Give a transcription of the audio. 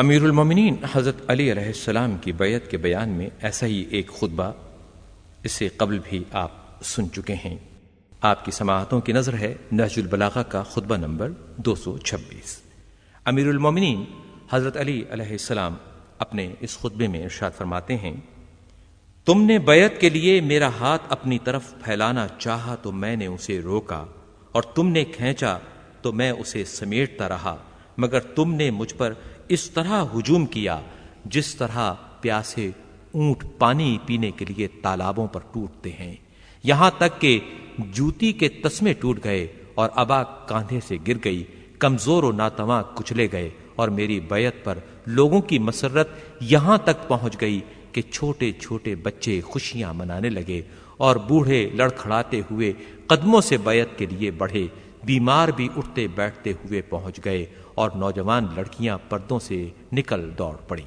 امیر المومنین حضرت علی علیہ السلام کی بیعت کے بیان میں ایسا ہی ایک خطبہ اس سے قبل بھی آپ سن چکے ہیں۔ آپ کی سماعتوں کی نظر ہے نہج البلاغہ کا خطبہ نمبر 226۔ امیر المومنین حضرت علی علیہ السلام اپنے اس خطبے میں ارشاد فرماتے ہیں، تم نے بیعت کے لیے میرا ہاتھ اپنی طرف پھیلانا چاہا تو میں نے اسے روکا، اور تم نے کھینچا تو میں اسے سمیٹتا رہا، مگر تم نے مجھ پر اس طرح ہجوم کیا جس طرح پیاسے اونٹ پانی پینے کے لیے تالابوں پر ٹوٹتے ہیں، یہاں تک کہ جوتی کے تسمے ٹوٹ گئے اور ابا کاندھے سے گر گئی، کمزور و ناتواں کچلے گئے، اور میری بیعت پر لوگوں کی مسرت یہاں تک پہنچ گئی کہ چھوٹے چھوٹے بچے خوشیاں منانے لگے، اور بوڑھے لڑکھڑاتے ہوئے قدموں سے بیعت کے لیے بڑھے، بیمار بھی اٹھتے بیٹھتے ہوئے پہنچ گئے، اور نوجوان لڑکیاں پردوں سے نکل دوڑ پڑیں۔